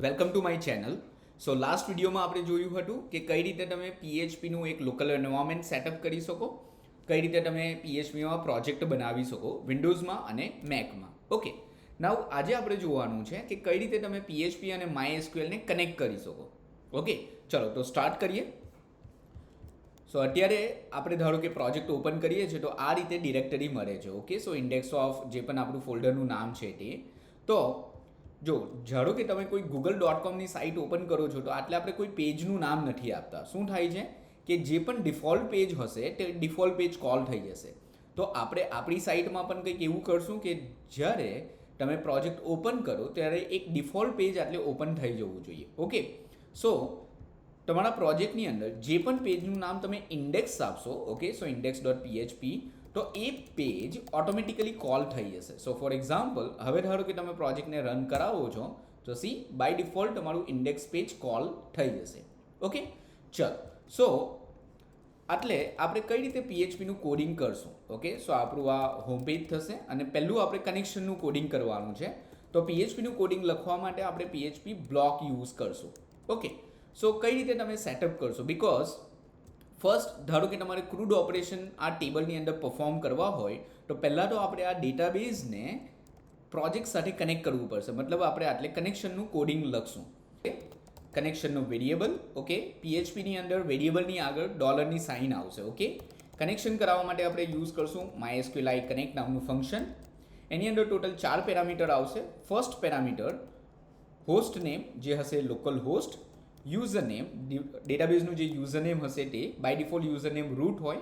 Welcome to my channel. So last વિડીયોમાં આપણે જોયું હતું કે કઈ રીતે તમે પીએચપીનું એક લોકલ એન્વાયરમેન્ટ સેટઅપ કરી શકો, કઈ રીતે તમે પીએચપીમાં પ્રોજેક્ટ બનાવી શકો વિન્ડોઝમાં અને મેકમાં. ઓકે, નાવ આજે આપણે જોવાનું છે કે કઈ રીતે તમે પીએચપી અને MySQLને કનેક્ટ કરી શકો. ઓકે, ચલો તો સ્ટાર્ટ કરીએ. સો અત્યારે આપણે ધારો કે પ્રોજેક્ટ ઓપન કરીએ છીએ તો આ રીતે ડિરેક્ટરી મળે છે. ઓકે, સો ઇન્ડેક્સ ઓફ જે પણ આપણું ફોલ્ડરનું નામ છે તે. તો જો ધારો કે તમે કોઈ google.comની સાઇટ ઓપન કરો છો તો આટલે આપણે કોઈ પેજનું નામ નથી આપતા. શું થાય છે કે જે પણ ડિફોલ્ટ પેજ હશે તે ડિફોલ્ટ પેજ કોલ થઈ જશે. તો આપણે આપણી સાઇટમાં પણ કંઈક એવું કરશું કે જ્યારે તમે પ્રોજેક્ટ ઓપન કરો ત્યારે એક ડિફોલ્ટ પેજ આટલે ઓપન થઈ જવું જોઈએ. ઓકે, સો તમારા પ્રોજેક્ટની અંદર જે પણ પેજનું નામ તમે ઇન્ડેક્સ આપશો, ઓકે, સો index.php, તો એ પેજ ઓટોમેટિકલી કોલ થઈ જશે. સો ફોર એક્ઝામ્પલ, હવે ધારો કે તમે પ્રોજેક્ટને રન કરાવો છો તો બાય ડિફોલ્ટ તમારું ઇન્ડેક્સ પેજ કોલ થઈ જશે. ઓકે, ચલો. સો એટલે આપણે કઈ રીતે પીએચપીનું કોડિંગ કરશું. ઓકે, સો આપણું આ હોમ પેજ થશે અને પહેલું આપણે કનેક્શનનું કોડિંગ કરવાનું છે. તો પીએચપીનું કોડિંગ લખવા માટે આપણે પીએચપી બ્લોક યુઝ કરશું. ઓકે, સો કઈ રીતે તમે સેટઅપ કરશો, બિકોઝ ફર્સ્ટ ધારો કે તમારે ક્રૂડ ઓપરેશન આ ટેબલની અંદર પરફોર્મ કરવા હોય તો પહેલાં તો આપણે આ ડેટાબેઝને પ્રોજેક્ટ સાથે કનેક્ટ કરવું પડશે. મતલબ આપણે આટલે કનેક્શનનું કોડિંગ લખશું. કનેક્શનનું વેરિયેબલ, ઓકે, પીએચપીની અંદર વેરિયેબલની આગળ ડોલરની સાઇન આવશે. ઓકે, કનેક્શન કરાવવા માટે આપણે યુઝ કરશું MySQL connect નામનું ફંક્શન. એની અંદર ટોટલ 4 પેરામીટર આવશે. ફર્સ્ટ પેરામીટર હોસ્ટ નેમ જે હશે લોકલ હોસ્ટ, યુઝર નેમ ડેટાબેઝનું જે યુઝર નેમ હશે તે by default user name root હોય,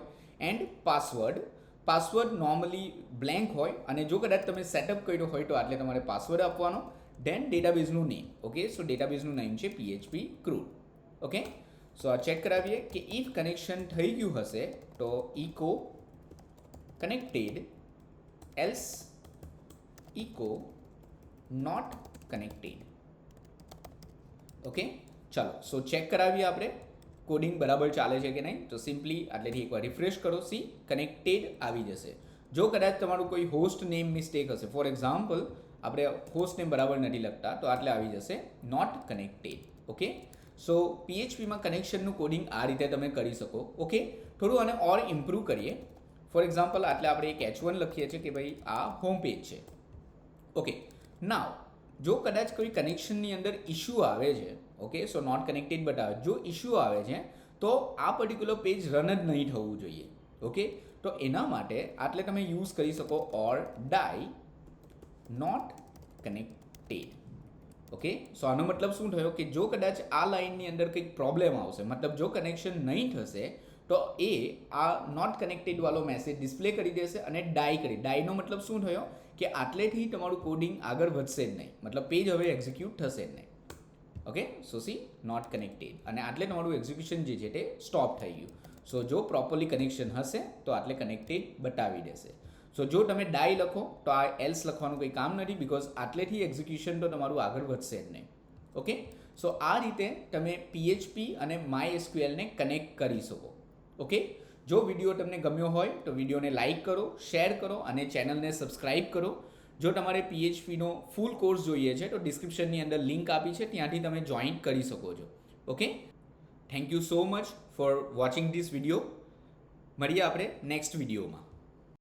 એન્ડ પાસવર્ડ નોર્મલી બ્લેન્ક હોય અને જો કદાચ તમે સેટઅપ કર્યો હોય તો આટલે તમારે પાસવર્ડ આપવાનો. ધેન ડેટાબેઝનું નેમ, ઓકે, સો ડેટાબેઝનું નેમ છે PHP ક્રૂડ. ઓકે, સો આ ચેક કરાવીએ કે ઇફ કનેક્શન થઈ ગયું હશે તો echo connected, else echo not connected. Okay, ચાલો. સો ચેક કરાવીએ આપણે કોડિંગ બરાબર ચાલે છે કે નહીં. તો સિમ્પલી આટલેથી એકવાર રિફ્રેશ કરો, કનેક્ટેડ આવી જશે. જો કદાચ તમારું કોઈ હોસ્ટ નેમ મિસ્ટેક હશે, ફોર એક્ઝામ્પલ આપણે હોસ્ટ નેમ બરાબર નથી લખતા તો આટલે આવી જશે નોટ કનેક્ટેડ. ઓકે, સો પીએચપીમાં કનેક્શનનું કોડિંગ આ રીતે તમે કરી શકો. ઓકે, થોડું આને ઓર ઇમ્પ્રૂવ કરીએ. ફોર એક્ઝામ્પલ આટલે આપણે એક H1 લખીએ છીએ કે ભાઈ આ હોમ પેજ છે. ઓકે, નાવ જો કદાચ કોઈ કનેક્શનની અંદર ઇશ્યુ આવે છે, ઓકે, સો નોટ કનેક્ટેડ બતાવે, જો ઇશ્યુ આવે છે તો આ પર્ટિક્યુલર પેજ રન જ નહીં થવું જોઈએ. ઓકે, તો એના માટે આટલે તમે યુઝ કરી શકો ઓર ડાઈ નોટ કનેક્ટેડ. ઓકે, સો આનો મતલબ શું થયો કે જો કદાચ આ લાઇનની અંદર કંઈક પ્રોબ્લેમ આવશે, મતલબ જો કનેક્શન નહીં થશે તો એ આ નોટ કનેક્ટેડ વાળો મેસેજ ડિસ્પ્લે કરી દેશે અને ડાઈનો મતલબ શું થયો કે આટલેથી તમારું કોડિંગ આગળ વધશે જ નહીં, મતલબ પેજ હવે એક્ઝિક્યુટ થશે જ નહીં. ઓકે, સો નોટ કનેક્ટેડ અને આટલે તમારું એક્ઝિક્યુશન જે છે તે સ્ટોપ થઈ ગયું. સો જો પ્રોપરલી કનેક્શન હશે તો આટલે કનેક્ટેડ બતાવી દેશે. સો જો તમે ડાઈ લખો તો આ એલ્સ લખવાનું કંઈ કામ નથી, બિકોઝ આટલેથી એક્ઝિક્યુશન તો તમારું આગળ વધશે જ નહીં. ઓકે, સો આ રીતે તમે પીએચપી અને MySQLને કનેક્ટ કરી શકો. ઓકે, જો વિડીયો તમને ગમ્યો હોય તો વિડીયોને લાઇક કરો, શેર કરો અને ચેનલને સબસ્ક્રાઇબ કરો. જો તમારે પીએચપીનો ફૂલ કોર્સ જોઈએ છે તો ડિસ્ક્રિપ્શનની અંદર લિંક આપી છે, ત્યાંથી તમે જોઈન કરી શકો છો. Okay, thank you so much for watching this video. મળીએ આપણે નેક્સ્ટ વિડીયોમાં.